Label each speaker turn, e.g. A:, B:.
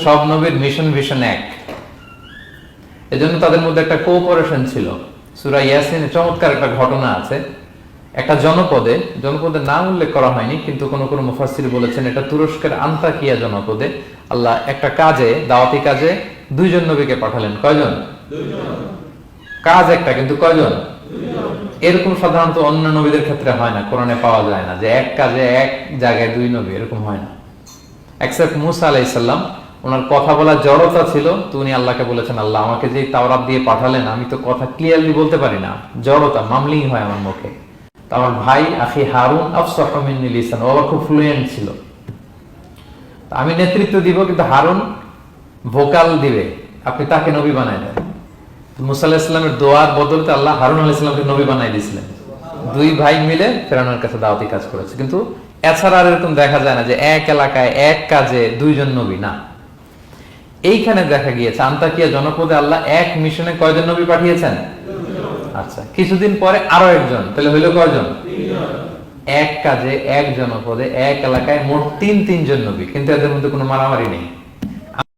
A: সব নবীর mission vision এক, এজন্য তাদের মধ্যে একটা কোঅপারেশন ছিল। সূরা ইয়াসিনে চমৎকার একটা ঘটনা আছে। একটা জনপদের নাম উল্লেখ করা হয়নি, কিন্তু কোন কোন মুফাসসির বলেছেন এটা তুরস্কের আন্তাকিয়া জনপদে আল্লাহ একটা কাজে, দাওয়াতি কাজে দুইজন নবীকে পাঠালেন। কয়জন? কাজ একটা, কিন্তু কয়জন? এরকম সাধারণত অন্য নবীদের ক্ষেত্রে হয় না, কোরআনে পাওয়া যায় না যে এক কাজে এক জায়গায় দুই নবী, এরকম হয় না। এক্সেপ্ট মুসা আলাইহিস সালাম, ওনার কথা বলার জড়তা ছিল, তো উনি আল্লাহকে বলেছেন, আল্লাহ আমাকে যে তাওরাত দিয়ে পাঠালেন, আমি তো কথা ক্লিয়ারলি বলতে পারি না, জড়তা, মামলিং হয় আমার মুখে। তো আমার ভাই আখি হারুন আফসাহু মিন্নি লিসান, ও খুব ফ্লুয়েন্ট ছিল, আমি নেতৃত্ব দিব, কিন্তু হারুন ভোকাল দিবে, আপনি তাকে নবী বানায় দেন। মুসা আলাইহিস সালামের দোয়ার বদলতে আল্লাহ হারুন আলাইহিস সালামকে নবী বানাই দিয়েছিলেন। দুই ভাই মিলে ফেরাউনের কাছে দাওয়াতি কাজ করেছে। কিন্তু এছাড়া আর এরকম দেখা যায় না যে এক এলাকায় এক কাজে দুইজন নবী, না। এইখানে দেখা গিয়েছে আন্তাকিয়া জনপদে আল্লাহ এক মিশনে কয়জন নবী পাঠিয়েছেন? আচ্ছা, কিছুদিন পরে আরো একজন, তাহলে হইল কয়জন? এক কাজে এক জনপদে এক এলাকায় মোট তিনজন নবী, কিন্তু এদের মধ্যে কোনো মারামারি নেই।